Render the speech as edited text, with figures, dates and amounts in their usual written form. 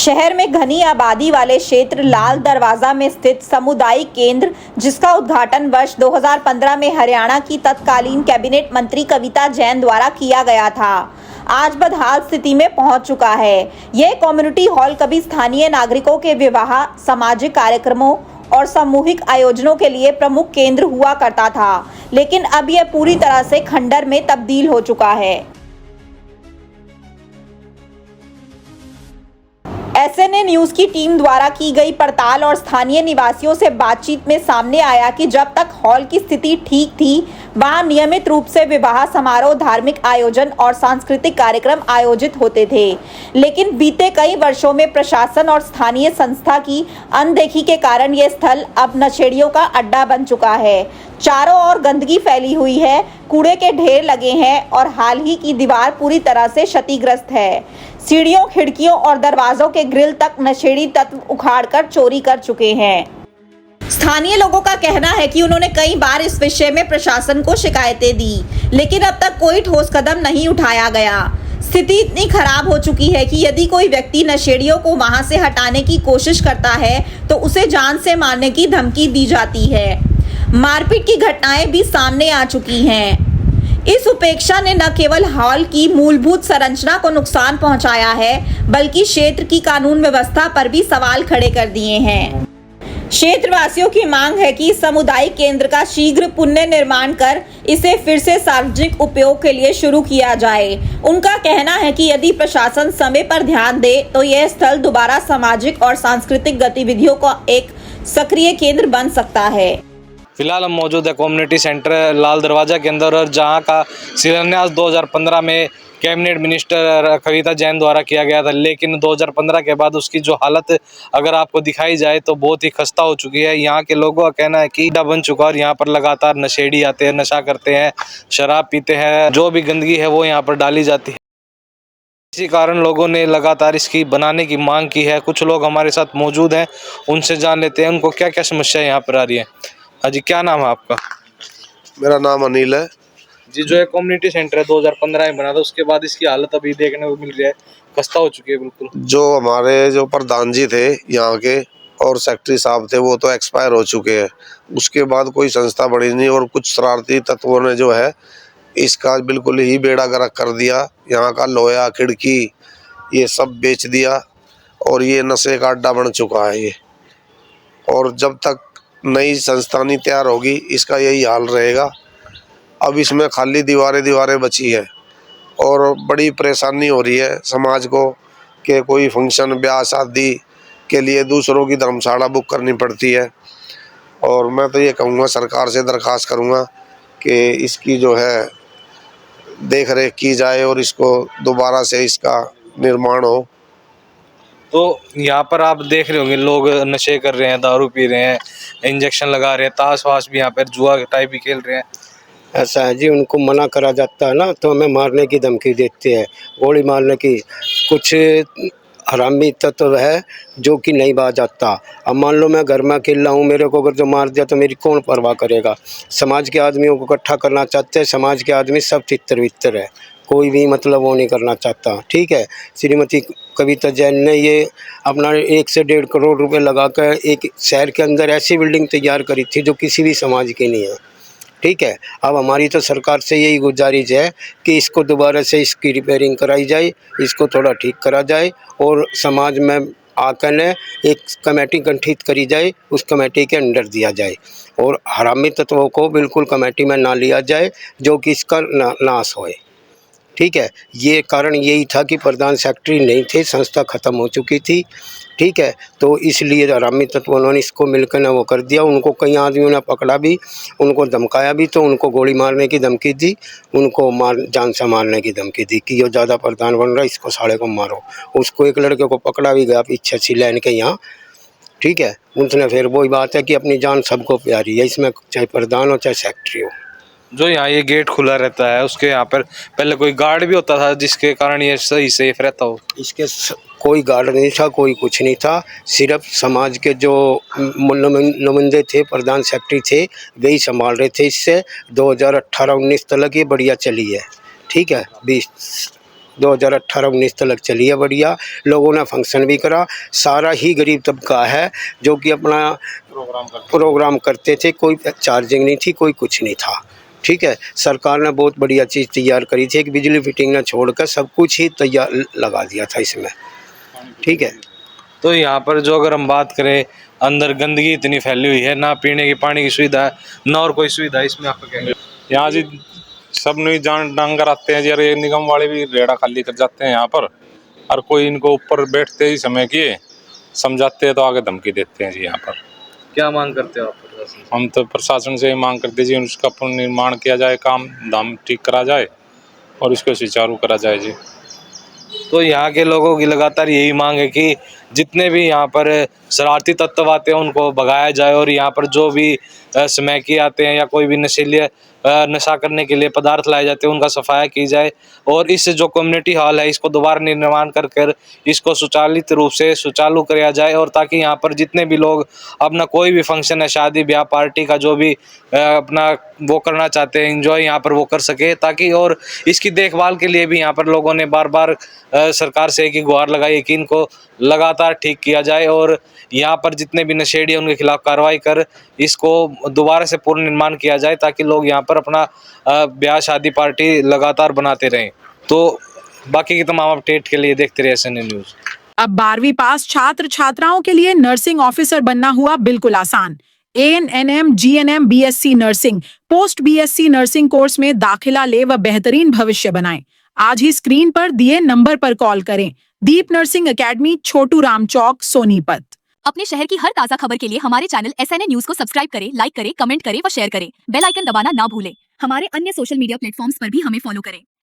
शहर में घनी आबादी वाले क्षेत्र लाल दरवाजा में स्थित सामुदायिक केंद्र, जिसका उद्घाटन वर्ष 2015 में हरियाणा की तत्कालीन कैबिनेट मंत्री कविता जैन द्वारा किया गया था, आज बदहाल स्थिति में पहुंच चुका है। यह कम्युनिटी हॉल कभी स्थानीय नागरिकों के विवाह, सामाजिक कार्यक्रमों और सामूहिक आयोजनों के लिए प्रमुख केंद्र हुआ करता था, लेकिन अब यह पूरी तरह से खंडर में तब्दील हो चुका है। एसएनए न्यूज की टीम द्वारा की गई पड़ताल और स्थानीय निवासियों से बातचीत में सामने आया कि जब तक हॉल की स्थिति ठीक थी, वहां नियमित रूप से विवाह समारोह, धार्मिक आयोजन और सांस्कृतिक कार्यक्रम आयोजित होते थे, लेकिन बीते कई वर्षों में प्रशासन और स्थानीय संस्था की अनदेखी के कारण यह स्थल अब नशेड़ियों का अड्डा बन चुका है। चारों ओर गंदगी फैली हुई है, कूड़े के ढेर लगे हैं और हाल ही की दीवार पूरी तरह से क्षतिग्रस्त है। सीढ़ियों, खिड़कियों और दरवाजों के ग्रिल तक नशेड़ी तत्व उखाड़कर चोरी कर चुके हैं। स्थानीय लोगों का कहना है कि उन्होंने कई बार इस विषय में प्रशासन को शिकायतें दी, लेकिन अब तक कोई ठोस कदम नहीं उठाया गया। स्थिति इतनी खराब हो चुकी है कि यदि कोई व्यक्ति नशेड़ियों को वहां से हटाने की कोशिश करता है तो उसे जान से मारने की धमकी दी जाती है। मारपीट की घटनाएं भी सामने आ चुकी हैं। इस उपेक्षा ने न केवल हॉल की मूलभूत संरचना को नुकसान पहुंचाया है, बल्कि क्षेत्र की कानून व्यवस्था पर भी सवाल खड़े कर दिए हैं। क्षेत्रवासियों की मांग है कि सामुदायिक केंद्र का शीघ्र पुनर्निर्माण कर इसे फिर से सार्वजनिक उपयोग के लिए शुरू किया जाए। उनका कहना है कि यदि प्रशासन समय पर ध्यान दे तो यह स्थल दोबारा सामाजिक और सांस्कृतिक गतिविधियों का एक सक्रिय केंद्र बन सकता है। फिलहाल हम मौजूद है कम्युनिटी सेंटर लाल दरवाजा के अंदर, और जहां का शिलान्यास 2015 में कैबिनेट मिनिस्टर कविता जैन द्वारा किया गया था, लेकिन 2015 के बाद उसकी जो हालत अगर आपको दिखाई जाए तो बहुत ही खस्ता हो चुकी है। यहाँ के लोगों का कहना है कि अड्डा बन चुका है और यहाँ पर लगातार नशेड़ी आते हैं, नशा करते हैं, शराब पीते हैं, जो भी गंदगी है वो यहाँ पर डाली जाती है। इसी कारण लोगों ने लगातार इसकी बनाने की मांग की है। कुछ लोग हमारे साथ मौजूद हैं, उनसे जान लेते हैं उनको क्या क्या समस्या यहाँ पर आ रही है। हाँ जी, क्या नाम है आपका? मेरा नाम अनिल है जी। जो है कम्युनिटी सेंटर है 2015 में बना था, उसके बाद इसकी हालत अभी देखने को मिल रही है, खस्ता हो चुकी है बिल्कुल। जो हमारे जो प्रधान जी थे यहाँ के और सेक्रेटरी साहब थे, वो तो एक्सपायर हो चुके हैं। उसके बाद कोई संस्था बनी नहीं और कुछ शरारती तत्वों ने जो है इसका बिल्कुल ही बेड़ा गर्क कर दिया। यहाँ का लोहा, खिड़की ये सब बेच दिया और ये नशे का अड्डा बन चुका है ये। और जब तक नई संस्था नहीं तैयार होगी इसका यही हाल रहेगा। अब इसमें खाली दीवारें बची है और बड़ी परेशानी हो रही है समाज को कि कोई फंक्शन, ब्याह शादी के लिए दूसरों की धर्मशाला बुक करनी पड़ती है। और मैं तो ये कहूँगा, सरकार से दरख्वास्त करूँगा कि इसकी जो है देख रेख की जाए और इसको दोबारा से इसका निर्माण हो। तो यहाँ पर आप देख रहे होंगे लोग नशे कर रहे हैं, दारू पी रहे हैं, इंजेक्शन लगा रहे हैं, ताश वाश भी यहाँ पर जुआ टाइप भी खेल रहे हैं। ऐसा है जी, उनको मना करा जाता है ना तो हमें मारने की धमकी देते हैं, गोली मारने की। कुछ हरामी तत्व है जो कि नहीं बाज जाता। अब मान लो मैं घर में अकेला हूँ, मेरे को अगर जो मार दिया तो मेरी कौन परवाह करेगा। समाज के आदमियों को इकट्ठा करना चाहते हैं, समाज के आदमी सब तितर बितर है, कोई भी मतलब वो नहीं करना चाहता। ठीक है, श्रीमती कविता जैन ने ये अपना 1 से 1.5 करोड़ रुपए लगाकर एक शहर के अंदर ऐसी बिल्डिंग तैयार करी थी जो किसी भी समाज की नहीं है। ठीक है, अब हमारी तो सरकार से यही गुजारिश है कि इसको दोबारा से इसकी रिपेयरिंग कराई जाए, इसको थोड़ा ठीक करा जाए और समाज में आकर ने एक कमेटी गठित करी जाए, उस कमेटी के अंडर दिया जाए और हरामी तत्वों को बिल्कुल कमेटी में ना लिया जाए जो कि इसका नाश होए। ठीक है, ये कारण यही था कि प्रधान सेक्रेटरी नहीं थे, संस्था ख़त्म हो चुकी थी। ठीक है, तो इसलिए हरामी तत्वों ने इसको मिलकर ना वो कर दिया। उनको कई आदमियों ने पकड़ा भी, उनको धमकाया भी, तो उनको गोली मारने की धमकी दी, उनको जान से मारने की धमकी दी कि ये ज़्यादा प्रधान बन रहा है, इसको साले को मारो। उसको एक लड़के को पकड़ा भी गया पीछे सी लाइन के यहाँ। ठीक है, उसने फिर वही बात है कि अपनी जान सबको प्यारी है, इसमें चाहे प्रधान हो चाहे सेक्रेटरी हो। जो यहाँ ये गेट खुला रहता है, उसके यहाँ पर पहले कोई गार्ड भी होता था जिसके कारण ये सही सेफ रहता हो? इसके कोई गार्ड नहीं था, कोई कुछ नहीं था, सिर्फ समाज के जो नुमाइंदे थे, प्रधान सेक्रेटरी थे, वही संभाल रहे थे। इससे 2018-19 तक ये बढ़िया चली है। ठीक है, 2018-19 तक चली है बढ़िया। लोगों ने फंक्शन भी करा, सारा ही गरीब तबका है जो कि अपना प्रोग्राम करते थे। कोई चार्जिंग नहीं थी, कोई कुछ नहीं था। ठीक है, सरकार ने बहुत बढ़िया चीज़ तैयार करी थी। एक बिजली फिटिंग ने छोड़कर सब कुछ ही तैयार लगा दिया था इसमें। ठीक है, तो यहाँ पर जो अगर हम बात करें, अंदर गंदगी इतनी फैली हुई है, ना पीने की पानी की सुविधा है, ना और कोई सुविधा है, इसमें आपका क्या है? यहाँ जी सब नहीं जान डांगर आते हैं जी, अरे निगम वाले भी रेड़ा खाली कर जाते हैं यहाँ पर। और कोई इनको ऊपर बैठते ही समय किए समझाते हैं तो आगे धमकी देते हैं जी। यहाँ पर क्या मांग करते हो आप? हम तो प्रशासन से मांग करते जी, उसका पुनर्निर्माण किया जाए, काम धाम ठीक करा जाए और इसको सुचारू करा जाए जी। तो यहाँ के लोगों की लगातार यही मांग है कि जितने भी यहाँ पर शरारती तत्व आते हैं उनको भगाया जाए, और यहाँ पर जो भी स्मैकी आते हैं या कोई भी नशीले नशा करने के लिए पदार्थ लाए जाते हैं उनका सफाया की जाए, और इस जो कम्युनिटी हॉल है इसको दोबारा निर्माण कर इसको सुचालित रूप से सुचारू किया जाए, और ताकि यहाँ पर जितने भी लोग अपना कोई भी फंक्शन है, शादी ब्याह पार्टी का जो भी अपना वो करना चाहते हैं, एंजॉय यहाँ पर वो कर सके। ताकि और इसकी देखभाल के लिए भी यहाँ पर लोगों ने बार बार सरकार से एक ही गुहार लगाई है कि इनको लगातार ठीक किया जाए, और यहाँ पर जितने भी नशेड़ी हैं उनके खिलाफ कार्रवाई कर इसको दोबारा से पुनर्निर्माण किया जाए, ताकि लोग यहाँ पर अपना ब्याह शादी पार्टी लगातार बनाते रहें। तो बाकी की तमाम अपडेट के लिए देखते रहिए SNA न्यूज़। अब 12वीं पास छात्र छात्राओं के लिए नर्सिंग ऑफिसर बनना हुआ बिल्कुल आसान। ANM GNM BSc nursing, post BSc nursing course में दाखिला ले व बेहतरीन भविष्य बनाएं। आज ही स्क्रीन पर दिए नंबर पर कॉल करें। दीप नर्सिंग एकेडमी, छोटू राम चौक, सोनीपत। अपने शहर की हर ताज़ा खबर के लिए हमारे चैनल SNA न्यूज़ को सब्सक्राइब करें, लाइक करें, कमेंट करें व शेयर करें। बेल आइकन दबाना ना भूलें। हमारे अन्य सोशल मीडिया प्लेटफॉर्म्स पर भी हमें फॉलो करें।